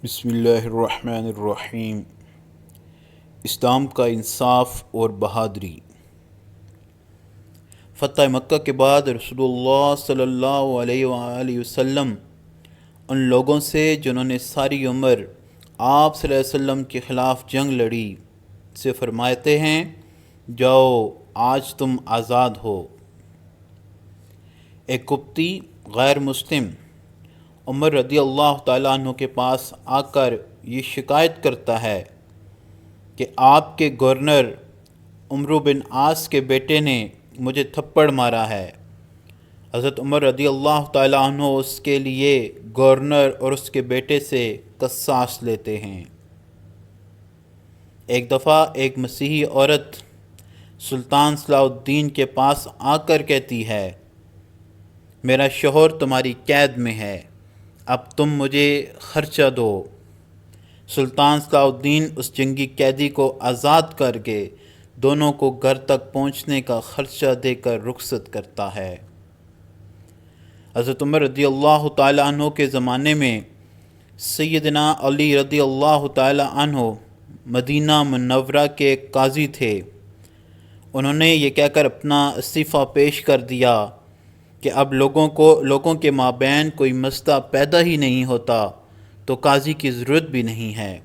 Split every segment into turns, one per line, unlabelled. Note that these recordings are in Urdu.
بسم اللہ الرحمن الرحیم۔ اسلام کا انصاف اور بہادری۔ فتح مکہ کے بعد رسول اللہ صلی اللہ علیہ وآلہ وسلم ان لوگوں سے جنہوں نے ساری عمر آپ صلی اللہ علیہ وسلم کے خلاف جنگ لڑی سے فرماتے ہیں، جاؤ آج تم آزاد ہو۔ ایک قبطی غیر مسلم عمر رضی اللہ تعالیٰ عنہ کے پاس آ کر یہ شکایت کرتا ہے کہ آپ کے گورنر عمرو بن عاص کے بیٹے نے مجھے تھپڑ مارا ہے۔ حضرت عمر رضی اللہ تعالیٰ عنہ اس کے لیے گورنر اور اس کے بیٹے سے قصاص لیتے ہیں۔ ایک دفعہ ایک مسیحی عورت سلطان صلاح الدین کے پاس آ کر کہتی ہے، میرا شوہر تمہاری قید میں ہے، اب تم مجھے خرچہ دو۔ سلطان صلاح الدین اس جنگی قیدی کو آزاد کر کے دونوں کو گھر تک پہنچنے کا خرچہ دے کر رخصت کرتا ہے۔ حضرت عمر رضی اللہ تعالیٰ عنہ کے زمانے میں سیدنا علی رضی اللہ تعالیٰ عنہ مدینہ منورہ کے ایک قاضی تھے۔ انہوں نے یہ کہہ کر اپنا استعفیٰ پیش کر دیا کہ اب لوگوں کے مابین کوئی مسئلہ پیدا ہی نہیں ہوتا تو قاضی کی ضرورت بھی نہیں ہے۔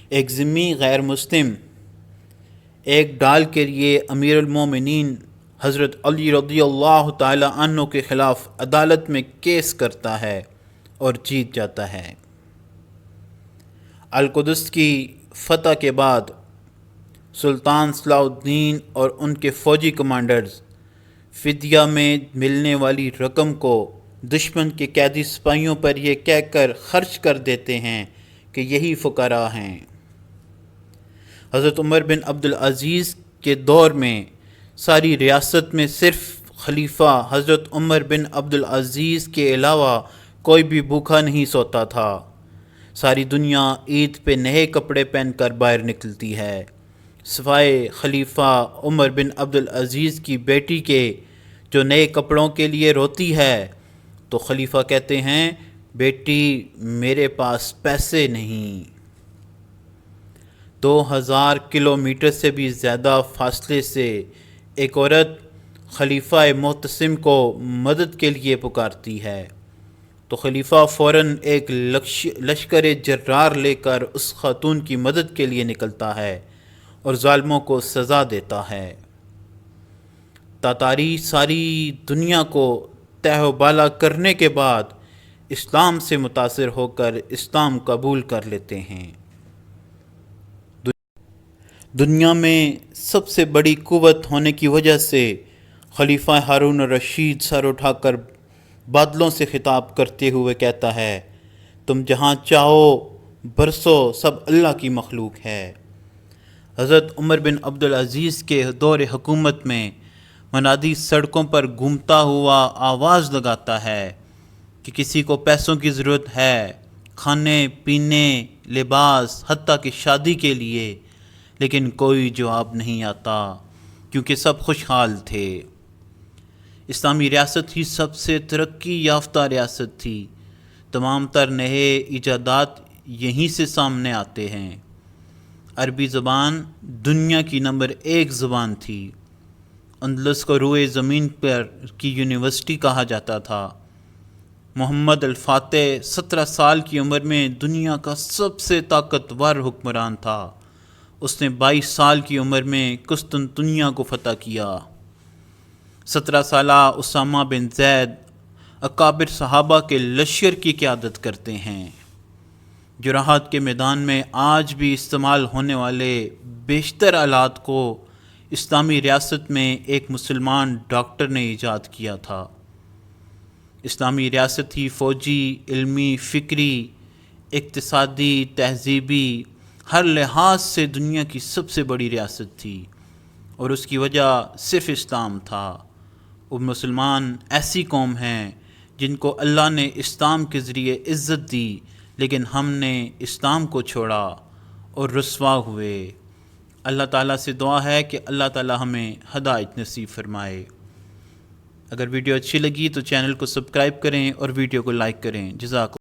ایک ذمی غیر مسلم ایک ڈال کے لیے امیر المومنین حضرت علی رضی اللہ تعالی عنہ کے خلاف عدالت میں کیس کرتا ہے اور جیت جاتا ہے۔ القدس کی فتح کے بعد سلطان صلاح الدین اور ان کے فوجی کمانڈرز فدیہ میں ملنے والی رقم کو دشمن کے قیدی سپاہیوں پر یہ کہہ کر خرچ کر دیتے ہیں کہ یہی فقراء ہیں۔ حضرت عمر بن عبدالعزیز کے دور میں ساری ریاست میں صرف خلیفہ حضرت عمر بن عبدالعزیز کے علاوہ کوئی بھی بھوکا نہیں سوتا تھا۔ ساری دنیا عید پہ نئے کپڑے پہن کر باہر نکلتی ہے، سوائے خلیفہ عمر بن عبدالعزیز کی بیٹی کے جو نئے کپڑوں کے لیے روتی ہے تو خلیفہ کہتے ہیں، بیٹی میرے پاس پیسے نہیں۔ 2000 کلومیٹر سے بھی زیادہ فاصلے سے ایک عورت خلیفہ معتصم کو مدد کے لیے پکارتی ہے تو خلیفہ فوراً ایک لشکر جرار لے کر اس خاتون کی مدد کے لیے نکلتا ہے اور ظالموں کو سزا دیتا ہے۔ تاتاری ساری دنیا کو تہ و بالا کرنے کے بعد اسلام سے متاثر ہو کر اسلام قبول کر لیتے ہیں۔ دنیا میں سب سے بڑی قوت ہونے کی وجہ سے خلیفہ ہارون الرشید سر اٹھا کر بادلوں سے خطاب کرتے ہوئے کہتا ہے، تم جہاں چاہو برسو، سب اللہ کی مخلوق ہے۔ حضرت عمر بن عبدالعزیز کے دور حکومت میں منادی سڑکوں پر گھومتا ہوا آواز لگاتا ہے کہ کسی کو پیسوں کی ضرورت ہے، کھانے پینے لباس حتیٰ کہ شادی کے لیے، لیکن کوئی جواب نہیں آتا کیونکہ سب خوشحال تھے۔ اسلامی ریاست ہی سب سے ترقی یافتہ ریاست تھی، تمام تر نئے ایجادات یہیں سے سامنے آتے ہیں۔ عربی زبان دنیا کی نمبر 1 زبان تھی۔ اندلس کو روئے زمین پر کی یونیورسٹی کہا جاتا تھا۔ محمد الفاتح 17 سال کی عمر میں دنیا کا سب سے طاقتور حکمران تھا۔ اس نے 22 سال کی عمر میں قسطنطنیہ کو فتح کیا۔ 17 سالہ اسامہ بن زید اکابر صحابہ کے لشکر کی قیادت کرتے ہیں۔ جراحت کے میدان میں آج بھی استعمال ہونے والے بیشتر آلات کو اسلامی ریاست میں ایک مسلمان ڈاکٹر نے ایجاد کیا تھا۔ اسلامی ریاست ہی فوجی، علمی، فکری، اقتصادی، تہذیبی ہر لحاظ سے دنیا کی سب سے بڑی ریاست تھی اور اس کی وجہ صرف اسلام تھا۔ وہ مسلمان ایسی قوم ہیں جن کو اللہ نے اسلام کے ذریعے عزت دی، لیکن ہم نے اسلام کو چھوڑا اور رسوا ہوئے۔ اللہ تعالیٰ سے دعا ہے کہ اللہ تعالیٰ ہمیں ہدایت نصیب فرمائے۔ اگر ویڈیو اچھی لگی تو چینل کو سبسکرائب کریں اور ویڈیو کو لائک کریں۔ جزاک اللہ۔